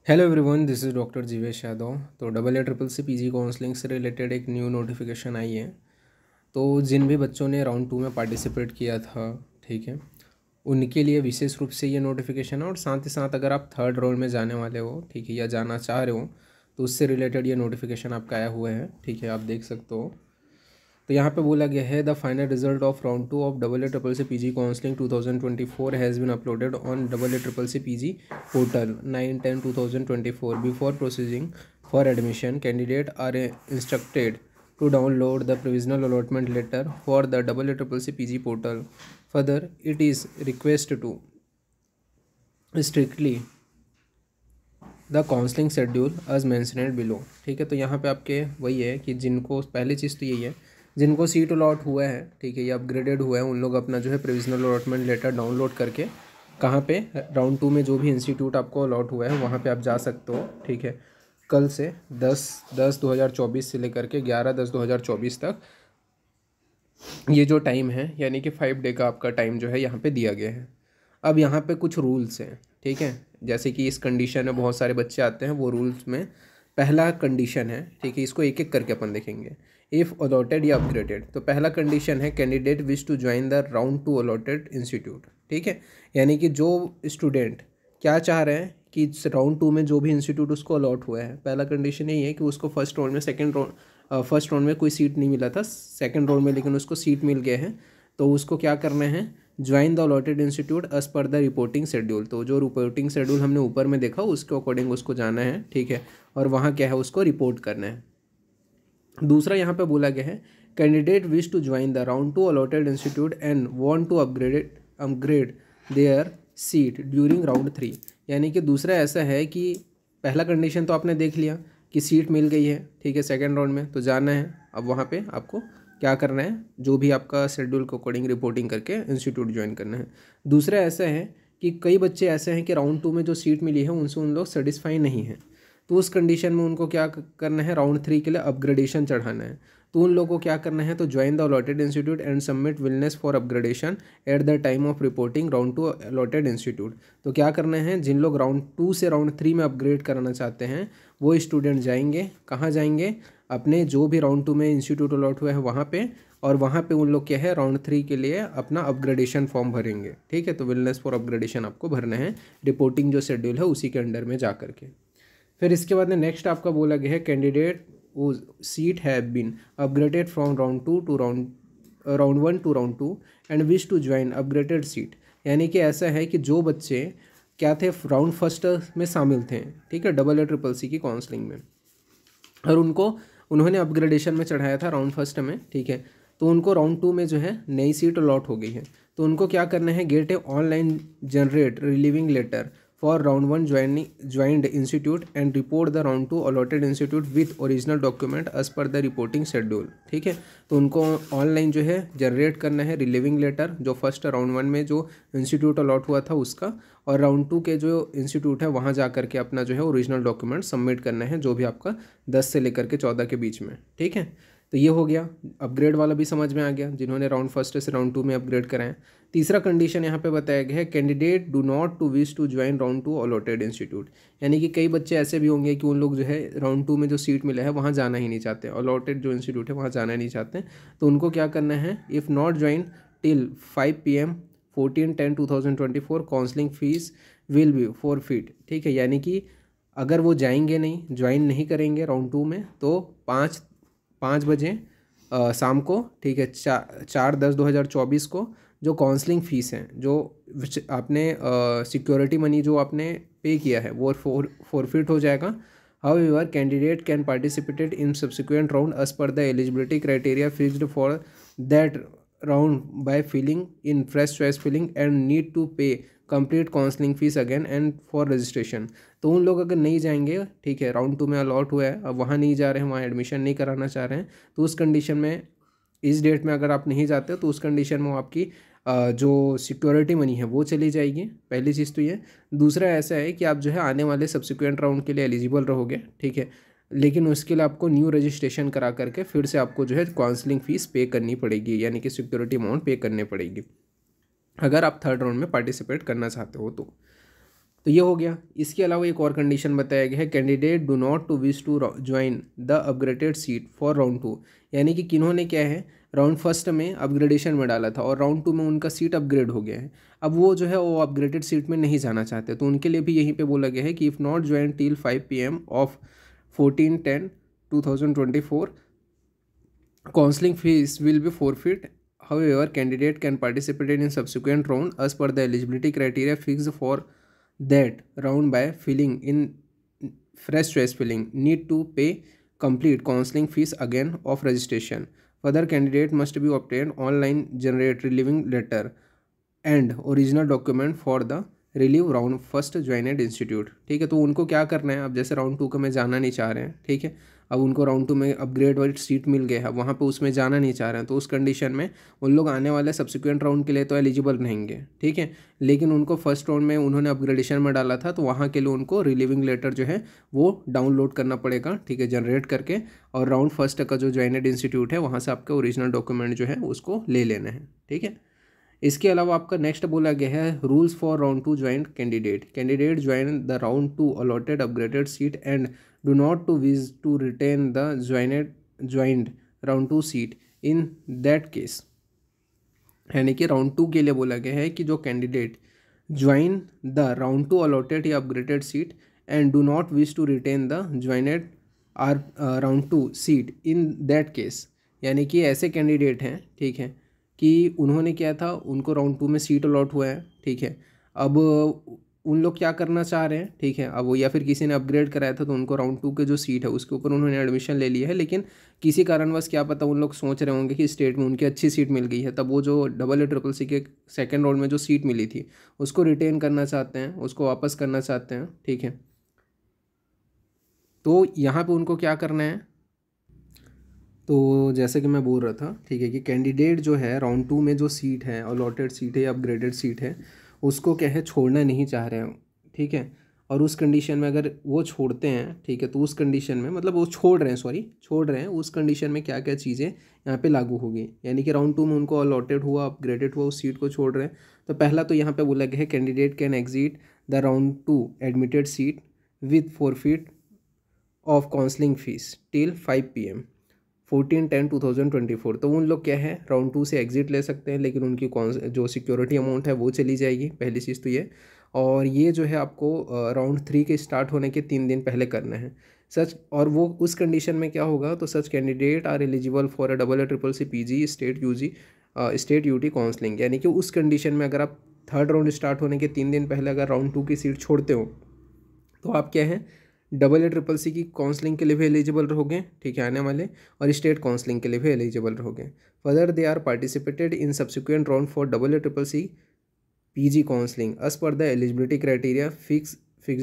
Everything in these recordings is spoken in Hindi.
Hello everyone, this is doctor Jivesh Yadav. तो double A triple C PG counselling से रिलेटेड एक न्यू नोटिफिकेशन आई है। तो जिन भी बच्चों ने राउंड 2 में पार्टिसिपेट किया था, ठीक है, उनके लिए विशेष रूप से ये नोटिफिकेशन है। और साथ ही साथ अगर आप थर्ड राउंड में जाने वाले हो, ठीक है, या जाना चाह रहे हो, तो उससे रिलेटेड ये नोटिफिकेशन आपका आया हुआ है, ठीक है, आप देख सकते हो। तो यहाँ पे बोला गया है the final result of round 2 of double A triple C PG counselling 2024 has been uploaded on double A triple C PG portal 9/10/2024 before proceeding for admission candidate are instructed to download the provisional allotment letter for the double triple PG portal. Further, it is requested to strictly the counselling schedule as mentioned below. ठीक है, तो यहाँ पे आपके वही है कि जिनको पहली चीज़ तो यही है, जिनको सीट अलॉट हुआ है, ठीक है, या अपग्रेडेड हुआ है, उन लोग अपना जो है प्रोविजनल अलॉटमेंट लेटर डाउनलोड करके कहाँ पे राउंड 2 में जो भी इंस्टीट्यूट आपको अलॉट हुआ है वहाँ पे आप जा सकते हो। ठीक है, कल से 10/10/2024 से लेकर के 11/10/2024 तक ये जो टाइम है, यानी कि 5 डे का आपका टाइम जो है यहाँ पे दिया गया है। अब यहाँ पे कुछ रूल्स हैं, ठीक है, जैसे कि इस कंडीशन में बहुत सारे बच्चे आते हैं, वो रूल्स में पहला कंडीशन है, ठीक है, इसको एक एक करके अपन देखेंगे। इफ़ अलॉटेड या अपग्रेडेड, तो पहला कंडीशन है candidate wish to join the round 2 allotted institute. ठीक है, यानी कि जो स्टूडेंट क्या चाह रहे हैं कि राउंड 2 में जो भी इंस्टीट्यूट उसको अलॉट हुआ है, पहला कंडीशन यही है कि उसको फर्स्ट राउंड में कोई सीट नहीं मिला था, सेकेंड राउंड में लेकिन उसको सीट मिल गया है, तो उसको क्या करना है, join the allotted institute as per the reporting schedule. तो जो रिपोर्टिंग शेड्यूल हमने ऊपर में देखा उसके अकॉर्डिंग उसको जाना है, ठीक है, और वहाँ क्या है उसको रिपोर्ट करना है। दूसरा यहाँ पे बोला गया है candidate wish to join the round 2 allotted institute and want to upgrade their seat during round 3। यानी कि दूसरा ऐसा है कि पहला कंडीशन तो आपने देख लिया कि सीट मिल गई है, ठीक है, सेकेंड राउंड में, तो जाना है। अब वहाँ पे आपको क्या करना है, जो भी आपका शेड्यूल के अकॉर्डिंग रिपोर्टिंग करके इंस्टीट्यूट ज्वाइन करना है। दूसरा ऐसा है कि कई बच्चे ऐसे हैं कि राउंड 2 में जो सीट मिली है उनसे उन लोग सेटिस्फाई नहीं है, तो उस कंडीशन में उनको क्या करना है, राउंड 3 के लिए अपग्रेडेशन चढ़ाना है। तो उन लोगों को क्या करना है, तो join the allotted institute and submit wellness for upgradation at the time of reporting round 2 allotted institute. तो क्या करना है, जिन लोग राउंड 2 से राउंड 3 में अपग्रेड कराना चाहते हैं वो स्टूडेंट जाएंगे, कहाँ जाएंगे, अपने जो भी राउंड 2 में इंस्टीट्यूट अलॉट हुआ है वहाँ पे, और वहाँ पे उन लोग क्या है राउंड 3 के लिए अपना अपग्रेडेशन फॉर्म भरेंगे। ठीक है, तो विलनेस फॉर अपग्रेडेशन आपको भरना है, रिपोर्टिंग जो शेड्यूल है उसी के अंडर में जा करके। फिर इसके बाद में नेक्स्ट आपका बोला गया है candidate whose seat have been upgraded from round 1 to round 2 and wish to join upgraded seat. यानी कि ऐसा है कि जो बच्चे क्या थे राउंड फर्स्ट में शामिल थे, ठीक है, डबल ए ट्रिपल सी की काउंसलिंग में, और उन्होंने अपग्रेडेशन में चढ़ाया था राउंड फर्स्ट में, ठीक है, तो उनको राउंड 2 में जो है नई सीट अलॉट हो गई है। तो उनको क्या करना है, get a online generate relieving letter for round 1 joined institute and report the round 2 allotted institute with original document as per the reporting schedule. ठीक है, तो उनको ऑनलाइन जो है जनरेट करना है रिलीविंग लेटर, जो फर्स्ट राउंड 1 में जो इंस्टीट्यूट अलॉट हुआ था उसका, और राउंड 2 के जो इंस्टीट्यूट है वहाँ जा करके अपना जो है ओरिजिनल डॉक्यूमेंट सबमिट करना है, जो भी आपका 10 से लेकर के 14 के बीच में। ठीक है, तो ये हो गया, अपग्रेड वाला भी समझ में आ गया जिन्होंने राउंड फर्स्ट से राउंड 2 में अपग्रेड कराएं। तीसरा कंडीशन यहाँ पे बताया गया है candidate do not to wish to join round 2 allotted institute. यानी कि कई बच्चे ऐसे भी होंगे कि उन लोग जो है राउंड 2 में जो सीट मिला है वहाँ जाना ही नहीं चाहते, अलॉटेड जो इंस्टीट्यूट है वहाँ जाना ही नहीं चाहते, तो उनको क्या करना है, if not join till 5 PM 14/10/2024 counselling fees will be forfeit. ठीक है, यानी कि अगर वो जाएंगे नहीं, ज्वाइन नहीं करेंगे राउंड 2 में, तो 5 बजे शाम को, ठीक है, 4/10/2024 को जो काउंसलिंग फ़ीस है, जो आपने सिक्योरिटी मनी जो आपने पे किया है वो फॉरफिट हो जाएगा। However candidate can participated in subsequent round as per the eligibility criteria fixed for that round by filling in fresh choice filling and need to pay complete counselling fees again and for registration. तो उन लोग अगर नहीं जाएंगे, ठीक है, राउंड 2 में अलॉट हुआ है, अब वहाँ नहीं जा रहे हैं, वहाँ एडमिशन नहीं कराना चाह रहे हैं, तो उस कंडीशन में इस डेट में अगर आप नहीं जाते तो उस कंडीशन में आपकी जो सिक्योरिटी मनी है वो चली जाएगी। पहली चीज़ तो ये। दूसरा ऐसा है कि आप जो है आने वाले सब्सिक्वेंट राउंड के लिए एलिजिबल रहोगे, ठीक है, लेकिन उसके लिए आपको न्यू रजिस्ट्रेशन करा करके फिर से आपको जो है काउंसलिंग फ़ीस पे करनी पड़ेगी, यानी कि सिक्योरिटी अमाउंट पे करनी पड़ेगी अगर आप थर्ड राउंड में पार्टिसिपेट करना चाहते हो तो। तो ये हो गया। इसके अलावा एक और कंडीशन बताया गया है, candidate do not to wish to join the upgraded seat for round 2, यानी कि किन्होंने क्या है राउंड फर्स्ट में अपग्रेडेशन में डाला था और राउंड 2 में उनका सीट अपग्रेड हो गया है, अब वो जो है वो अपग्रेडेड सीट में नहीं जाना चाहते, तो उनके लिए भी यहीं पे बोला गया है कि if not join till 5 PM of 14/10/2024 counselling fees will be forfeit. However, candidate can participate in subsequent round as per the eligibility criteria fixed for that round by filling in fresh choice filling. Need to pay complete counseling fees again of registration. Further, candidate must be obtained online generate relieving letter and original document for the relieve round first joined institute. ठीक है, तो उनको क्या करना है, अब जैसे राउंड 2 का में जाना नहीं चाह रहे हैं, ठीक है, अब उनको राउंड 2 में अपग्रेड वाली सीट मिल गया है, वहाँ पे उसमें जाना नहीं चाह रहे हैं, तो उस कंडीशन में उन लोग आने वाले सब्सिक्वेंट राउंड के लिए तो एलिजिबल रहेंगे, ठीक है, लेकिन उनको फर्स्ट राउंड में उन्होंने अपग्रेडेशन में डाला था, तो वहाँ के लिए उनको रिलीविंग लेटर जो है वो डाउनलोड करना पड़ेगा, ठीक है, जनरेट करके, और राउंड फर्स्ट का जो ज्वाइनेड इंस्टीट्यूट है वहाँ से आपका ओरिजिनल डॉक्यूमेंट जो है उसको ले लेना है। ठीक है, इसके अलावा आपका नेक्स्ट बोला गया है rules for round 2 joint candidate join the round 2 allotted upgraded seat and do not to wish to retain the joint round 2 seat in that case, यानी कि राउंड 2 के लिए बोला गया है कि जो candidate join the round 2 allotted या upgraded seat and do not wish to retain the joined or round 2 seat in that case, यानी कि ऐसे कैंडिडेट हैं, ठीक है, कि उन्होंने क्या था, उनको राउंड 2 में सीट अलॉट हुआ है, ठीक है, अब उन लोग क्या करना चाह रहे हैं, ठीक है, अब वो या फिर किसी ने अपग्रेड कराया था तो उनको राउंड 2 के जो सीट है उसके ऊपर उन्होंने एडमिशन ले लिया है, लेकिन किसी कारणवश क्या पता उन लोग सोच रहे होंगे कि स्टेट में उनकी अच्छी सीट मिल गई है, तब वो जो AA CCC के सेकेंड राउंड में जो सीट मिली थी उसको रिटेन करना चाहते हैं, उसको वापस करना चाहते हैं, ठीक है, तो यहाँ पर उनको क्या करना है, तो जैसे कि मैं बोल रहा था, ठीक है, कि कैंडिडेट जो है राउंड 2 में जो सीट है अलॉटेड सीट है या अपग्रेडेड सीट है उसको क्या है छोड़ना नहीं चाह रहे हैं, ठीक है, और उस कंडीशन में अगर वो छोड़ते हैं, ठीक है, तो उस कंडीशन में मतलब वो छोड़ रहे हैं उस कंडीशन में क्या क्या चीज़ें यहाँ पे लागू होगी, यानी कि राउंड 2 में उनको अलॉटेड हुआ अपग्रेडेड हुआ उस सीट को छोड़ रहे हैं, तो पहला तो यहाँ पे बोला गया है candidate can exit the round 2 admitted seat with forfeit of counselling fees till 5 PM 14/10/2024, तो उन लोग क्या है राउंड 2 से एग्जिट ले सकते हैं, लेकिन उनकी जो सिक्योरिटी अमाउंट है वो चली जाएगी, पहली चीज़ तो ये, और ये जो है आपको राउंड 3 के स्टार्ट होने के 3 दिन पहले करना है सच, और वो उस कंडीशन में क्या होगा, तो such candidate are eligible for AA CCC PG state UT counselling, यानी कि उस कंडीशन में अगर आप थर्ड राउंड स्टार्ट होने के 3 दिन पहले अगर राउंड 2 की सीट छोड़ते हो तो आप क्या है AA CCC की काउंसलिंग के लिए भी एलिजिबल रहोगे, ठीक है, आने वाले, और स्टेट काउंसलिंग के लिए भी एलिजिबल रहोगे। Further they are participated in subsequent round for AA CCC PG counselling as per the eligibility criteria fix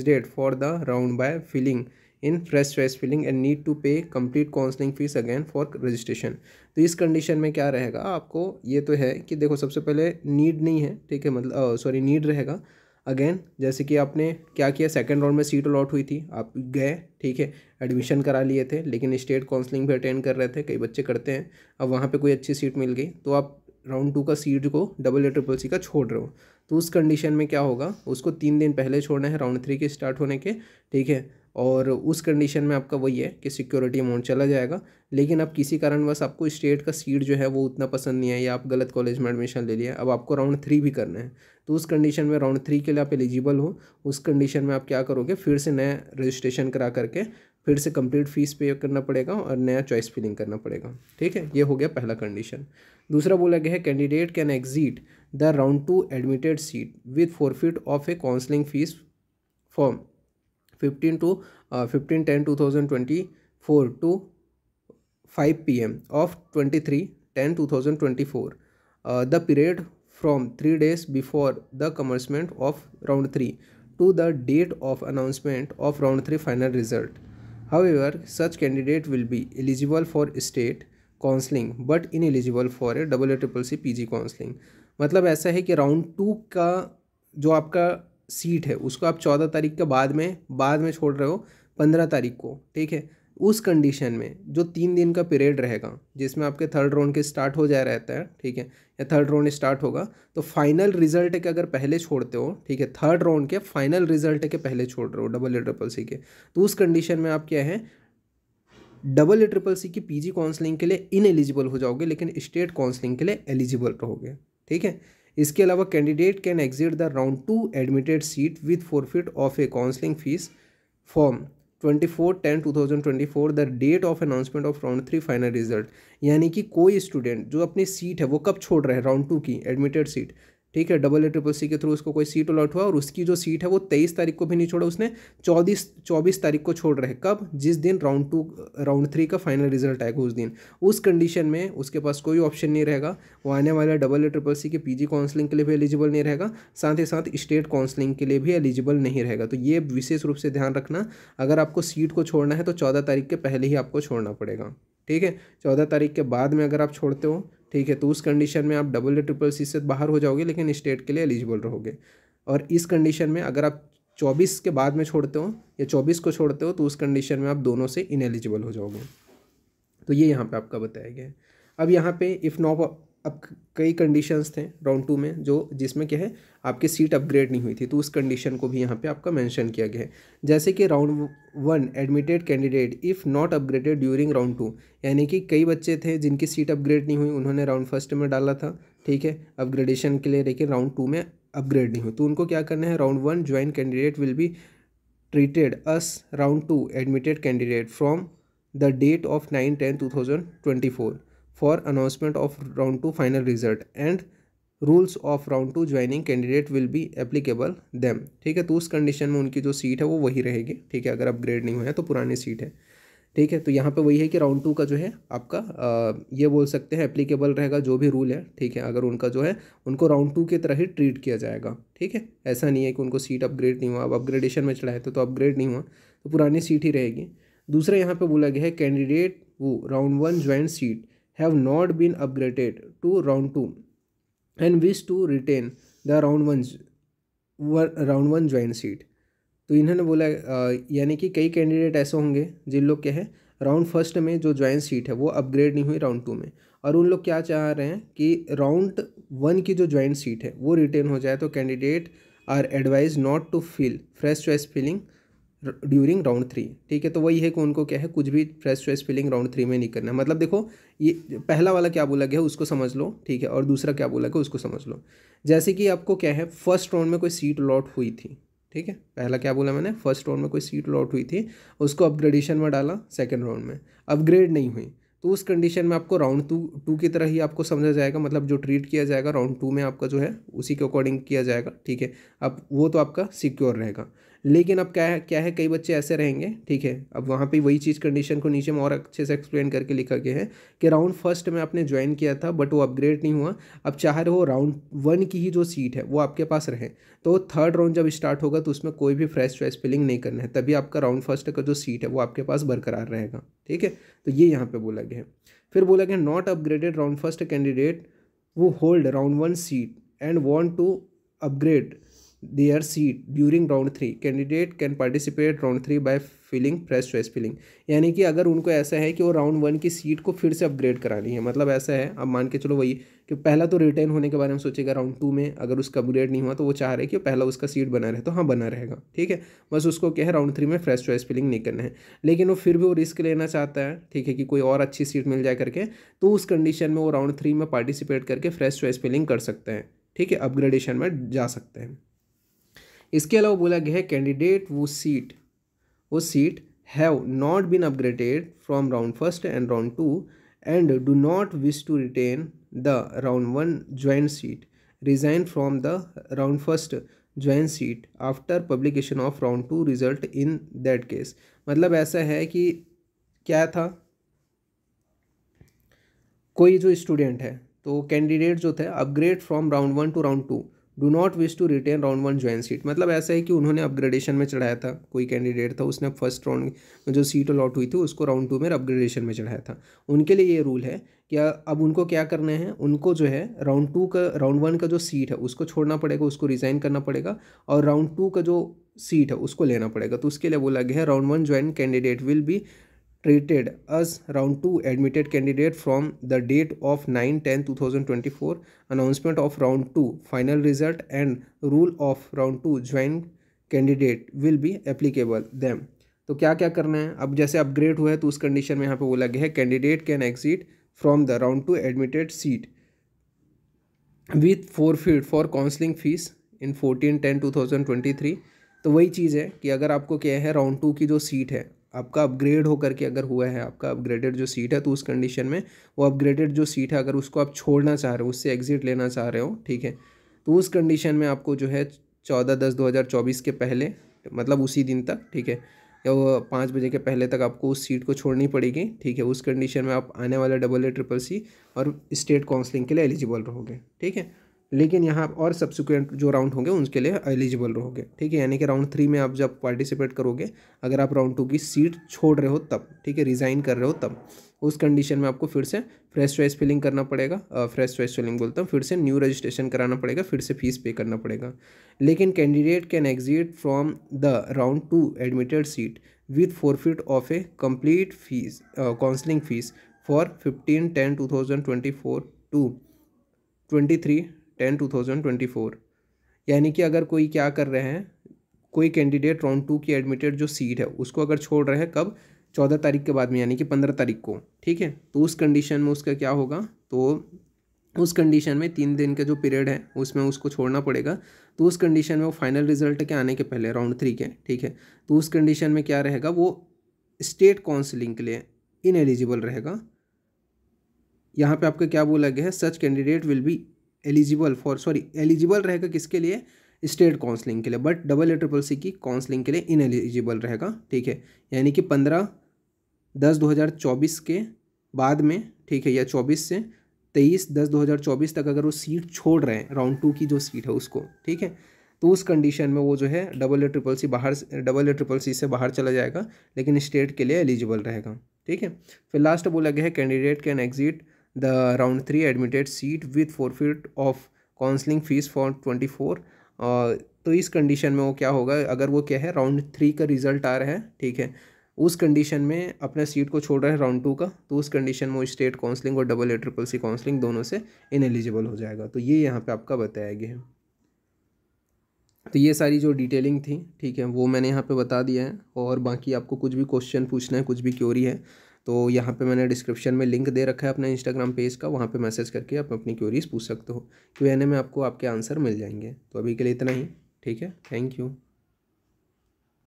date for the round by filling in fresh choice filling and need to pay complete counselling fees again for registration. तो इस कंडीशन में क्या रहेगा आपको, ये तो है कि देखो सबसे पहले नीड नहीं है, ठीक है, मतलब सॉरी नीड रहेगा अगेन, जैसे कि आपने क्या किया, सेकंड राउंड में सीट अलॉट हुई थी, आप गए, ठीक है, एडमिशन करा लिए थे, लेकिन स्टेट काउंसलिंग भी अटेंड कर रहे थे, कई बच्चे करते हैं, अब वहाँ पे कोई अच्छी सीट मिल गई तो आप राउंड 2 का सीट को AA CCC का छोड़ रहे हो, तो उस कंडीशन में क्या होगा, उसको 3 दिन पहले छोड़ना है राउंड 3 के स्टार्ट होने के, ठीक है, और उस कंडीशन में आपका वही है कि सिक्योरिटी अमाउंट चला जाएगा, लेकिन अब किसी कारणवश आपको स्टेट का सीट जो है वो उतना पसंद नहीं है या आप गलत कॉलेज में एडमिशन ले लिया, अब आपको राउंड 3 भी करना है, तो उस कंडीशन में राउंड 3 के लिए आप एलिजिबल हो, उस कंडीशन में आप क्या करोगे, फिर से नया रजिस्ट्रेशन करा करके फिर से कंप्लीट फीस पे करना पड़ेगा और नया चॉइस फिलिंग करना पड़ेगा, ठीक है, ये हो गया पहला कंडीशन। दूसरा बोला गया है candidate can exit the round 2 admitted seat with forfeit of a counselling fees form 15/10/2024 to 5 PM of 23/10/2024. The period from 3 days before the commencement of round 3 to the date of announcement of round 3 final result. However, such candidate will be eligible for state counseling but ineligible for a AA CCC PG counseling. मतलब ऐसा है कि राउंड 2 का जो आपका सीट है उसको आप 14 तारीख के बाद में छोड़ रहे हो 15 तारीख को, ठीक है, उस कंडीशन में जो 3 दिन का पीरियड रहेगा जिसमें आपके थर्ड राउंड के स्टार्ट हो जाया रहता है, ठीक है, या थर्ड राउंड स्टार्ट होगा, तो फाइनल रिजल्ट के अगर पहले छोड़ते हो, ठीक है, थर्ड राउंड के फाइनल रिजल्ट के पहले छोड़ रहे हो डबल ट्रिपल सी के, तो उस कंडीशन में आप क्या है, डबल ट्रिपल सी की पीजी काउंसलिंग के लिए इनएलिजिबल हो जाओगे, लेकिन स्टेट काउंसलिंग के लिए एलिजिबल रहोगे, ठीक है। इसके अलावा candidate can exit the round 2 admitted seat with forfeit of a counselling fees from 24/10/2024 the date of announcement of round 3 final result. यानी कि कोई स्टूडेंट जो अपनी सीट है वो कब छोड़ रहे हैं, राउंड 2 की एडमिटेड सीट, ठीक है, डबल ट्रिपल सी के थ्रू उसको कोई सीट अलॉट हुआ और उसकी जो सीट है वो 23 तारीख को भी नहीं छोड़ा, उसने 24 तारीख को छोड़ रहे हैं। कब? जिस दिन राउंड 3 का फाइनल रिजल्ट आएगा उस दिन। उस कंडीशन में उसके पास कोई ऑप्शन नहीं रहेगा, वो आने वाला डबल ट्रिपल सी के पीजी काउंसलिंग के लिए भी एलिजिबल नहीं रहेगा, साथ ही साथ स्टेट काउंसलिंग के लिए भी एलिजिबल नहीं रहेगा। तो ये विशेष रूप से ध्यान रखना, अगर आपको सीट को छोड़ना है तो 14 तारीख के पहले ही आपको छोड़ना पड़ेगा, ठीक है। 14 तारीख के बाद में अगर आप छोड़ते हो, ठीक है, तो उस कंडीशन में आप डबल ट्रिपल सी से बाहर हो जाओगे, लेकिन स्टेट के लिए एलिजिबल रहोगे। और इस कंडीशन में अगर आप 24 के बाद में छोड़ते हो या 24 को छोड़ते हो, तो उस कंडीशन में आप दोनों से इनएलिजिबल हो जाओगे। तो ये यहाँ पे आपका बताया गया है। अब यहाँ पे इफ़ नॉट, अब कई कंडीशंस थे राउंड 2 में जो जिसमें क्या है आपकी सीट अपग्रेड नहीं हुई थी, तो उस कंडीशन को भी यहाँ पे आपका मेंशन किया गया है। जैसे कि round 1 admitted candidate if not upgraded during round 2, यानी कि कई बच्चे थे जिनकी सीट अपग्रेड नहीं हुई, उन्होंने राउंड 1 में डाला था, ठीक है, अपग्रेडेशन के लिए, लेकिन राउंड 2 में अपग्रेड नहीं हुई, तो उनको क्या करना है, round 1 join candidate will be treated as round 2 admitted candidate from the date of 9/10/2024 for announcement of round 2 final result and rules of round 2 joining candidate will be applicable them, ठीक है। तो उस कंडीशन में उनकी जो सीट है वो वही रहेगी, ठीक है, अगर अपग्रेड नहीं हुआ है तो पुरानी सीट है, ठीक है। तो यहाँ पे वही है कि राउंड 2 का जो है आपका ये बोल सकते हैं एप्लीकेबल रहेगा जो भी रूल है, ठीक है, अगर उनका जो है उनको राउंड 2 की तरह ही ट्रीट किया जाएगा, ठीक है। ऐसा नहीं है कि उनको सीट अपग्रेड नहीं हुआ, अब अपग्रेडेशन में चढ़ाए तो अपग्रेड नहीं हुआ तो पुरानी सीट ही रहेगी। दूसरा यहाँ पे बोला गया है कैंडिडेट वो round 1 join seat have not been upgraded to round 2 and wish to retain the round 1 joint seat। तो इन्होंने बोला यानी कि कई कैंडिडेट ऐसे होंगे जिन लोग क्या है राउंड 1 में जो ज्वाइंट सीट है वो अपग्रेड नहीं हुई राउंड 2 में, और उन लोग क्या चाह रहे हैं कि राउंड 1 की जो ज्वाइंट सीट है वो रिटेन हो जाए, तो candidate are advise not to fill fresh choice filling during round 3, ठीक है। तो वही है कि उनको क्या है कुछ भी फ्रेश चॉइस फिलिंग राउंड 3 में नहीं करना है। मतलब देखो ये पहला वाला क्या बोला गया उसको समझ लो, ठीक है, और दूसरा क्या बोला गया उसको समझ लो। जैसे कि आपको क्या है फर्स्ट राउंड में कोई सीट अलॉट हुई थी, ठीक है, पहला क्या बोला मैंने, फर्स्ट राउंड में कोई सीट अलॉट हुई थी, उसको अपग्रेडेशन में डाला, सेकेंड राउंड में अपग्रेड नहीं हुई, तो उस कंडीशन में आपको राउंड टू की तरह ही आपको समझा जाएगा, मतलब जो ट्रीट किया जाएगा राउंड 2 में आपका जो है उसी के अकॉर्डिंग किया जाएगा, ठीक है। अब वो तो आपका सिक्योर रहेगा। लेकिन अब क्या है कई बच्चे ऐसे रहेंगे, ठीक है, अब वहाँ पे वही चीज़ कंडीशन को नीचे में और अच्छे से एक्सप्लेन करके लिखा गया है कि राउंड 1 में आपने ज्वाइन किया था बट वो अपग्रेड नहीं हुआ, अब चाह रहे हो राउंड 1 की ही जो सीट है वो आपके पास रहे, तो थर्ड राउंड जब स्टार्ट होगा तो उसमें कोई भी फ्रेश चॉइस फिलिंग नहीं करना है, तभी आपका राउंड 1 का जो सीट है वो आपके पास बरकरार रहेगा, ठीक है। तो ये यहाँ पर बोला गया है। फिर बोला गया not upgraded round 1 candidate whose hold round 1 seat and want to upgrade their seat during round 3 candidate can participate round 3 by filling fresh choice filling। यानी कि अगर उनको ऐसा है कि वो राउंड 1 की सीट को फिर से अपग्रेड करानी है, मतलब ऐसा है, अब मान के चलो वही कि पहला तो रिटेन होने के बारे में सोचेगा, राउंड 2 में अगर उसका अपग्रेड नहीं हुआ तो वो चाह रहे कि पहला उसका सीट बना रहे, तो हाँ बना रहेगा, ठीक है, बस उसको क्या है राउंड 3 में फ्रेश चॉइस फिलिंग नहीं करना है। लेकिन वो फिर भी वो रिस्क लेना चाहता है, ठीक है, कि कोई और अच्छी सीट मिल जाए करके, तो उस कंडीशन में वो राउंड 3 में पार्टिसिपेट करके फ्रेश चॉइस फिलिंग कर सकते हैं, ठीक है, अपग्रेडेशन में जा सकते हैं। इसके अलावा बोला गया है candidate whose seat have not been upgraded from round 1 and round 2 and do not wish to retain the round 1 joint seat resign from the round 1 joint seat after publication of round 2 result in that case. मतलब ऐसा है कि क्या था, कोई जो स्टूडेंट है तो कैंडिडेट जो थे upgrade from round 1 to round 2 do not wish to retain round 1 join seat. मतलब ऐसा है कि उन्होंने अपग्रेडेशन में चढ़ाया था, कोई कैंडिडेट था उसने फर्स्ट राउंड में जो सीट अलॉट हुई थी उसको राउंड 2 में अपग्रेडेशन में चढ़ाया था, उनके लिए ये रूल है कि अब उनको क्या करना है, उनको जो है राउंड 1 का जो सीट है उसको छोड़ना पड़ेगा, उसको रिज़ाइन करना पड़ेगा, और राउंड 2 का जो सीट है उसको लेना पड़ेगा। तो उसके लिए बोला गया है round 1 join candidate will B treated as round 2 admitted candidate from the date of 9/10/2024 announcement of round 2 final result and rule of round 2 joint candidate will be applicable them। तो क्या क्या करना है, अब जैसे अपग्रेड हुआ है तो उस कंडीशन में यहाँ पे बोला गया है candidate can exit from the round 2 admitted seat with forfeit for counselling fees in 14/10/2023। तो वही चीज़ है कि अगर आपको क्या है राउंड 2 की जो सीट है आपका अपग्रेड होकर के अगर हुआ है, आपका अपग्रेडेड जो सीट है, तो उस कंडीशन में वो अपग्रेडेड जो सीट है अगर उसको आप छोड़ना चाह रहे हो, उससे एग्जिट लेना चाह रहे हो, ठीक है, तो उस कंडीशन में आपको जो है 14/10/2024 के पहले, मतलब उसी दिन तक, ठीक है, या वो 5 बजे के पहले तक आपको उस सीट को छोड़नी पड़ेगी, ठीक है। उस कंडीशन में आप आने वाले AA-CCC और स्टेट काउंसलिंग के लिए एलिजिबल रहोगे, ठीक है। लेकिन यहाँ और सब्सिक्वेंट जो राउंड होंगे उनके लिए एलिजिबल रहोगे, ठीक है। यानी कि राउंड 3 में आप जब पार्टिसिपेट करोगे, अगर आप राउंड 2 की सीट छोड़ रहे हो तब, ठीक है, रिज़ाइन कर रहे हो तब, उस कंडीशन में आपको फिर से फ्रेश चॉइस फिलिंग करना पड़ेगा, फ्रेश चॉइस फिलिंग बोलता हूँ, फिर से न्यू रजिस्ट्रेशन कराना पड़ेगा, फिर से फीस पे करना पड़ेगा। लेकिन candidate can exit from the round 2 admitted seat with forfeit of a complete fees counselling fees for 15/10/2024 to 23/10/2024। यानी कि अगर कोई क्या कर रहे हैं, कोई कैंडिडेट राउंड 2 की एडमिटेड जो सीट है उसको अगर छोड़ रहे हैं कब, 14 तारीख के बाद में, यानी कि 15 तारीख को, ठीक है, तो उस कंडीशन में उसका क्या होगा, तो उस कंडीशन में 3 दिन का जो पीरियड है उसमें उसको छोड़ना पड़ेगा। तो उस कंडीशन में वो फाइनल रिजल्ट के आने के पहले राउंड 3 के, ठीक है, तो उस कंडीशन में क्या रहेगा, वो स्टेट काउंसलिंग के लिए इनएलिजिबल रहेगा। यहाँ पे आपको क्या बोला गया है, सच कैंडिडेट विल बी एलिजिबल रहेगा किसके लिए, स्टेट काउंसलिंग के लिए, बट AA-CCC की काउंसलिंग के लिए इनएलिजिबल रहेगा, ठीक है। यानी कि 15/10/2024 के बाद में, ठीक है, या 24 से 23/10/2024 तक अगर वो सीट छोड़ रहे हैं राउंड 2 की जो सीट है उसको, ठीक है, तो उस कंडीशन में वो जो है AA-CCC से बाहर चला जाएगा, लेकिन स्टेट के लिए एलिजिबल रहेगा, ठीक है। फिर लास्ट बोला गया है candidate can exit the round 3 admitted seat with forfeit of counselling fees for 24। तो इस कंडीशन में वो क्या होगा, अगर वो क्या है राउंड 3 का रिजल्ट आ रहा है, ठीक है, उस कंडीशन में अपने सीट को छोड़ रहा है राउंड 2 का, तो उस कंडीशन में वो स्टेट काउंसलिंग और AA-CCC काउंसलिंग दोनों से इनएलिजिबल हो जाएगा। तो ये यहाँ पे आपका बताया गया है। तो ये सारी जो डिटेलिंग थी, ठीक है, वो मैंने यहाँ पे बता दिया है। और बाकी आपको कुछ भी क्वेश्चन पूछना है, कुछ भी क्वेरी है, तो यहाँ पे मैंने डिस्क्रिप्शन में लिंक दे रखा है अपने इंस्टाग्राम पेज का, वहाँ पे मैसेज करके आप अपनी क्वेरीज पूछ सकते हो। Q&A में आपको आपके आंसर मिल जाएंगे। तो अभी के लिए इतना ही, ठीक है, थैंक यू।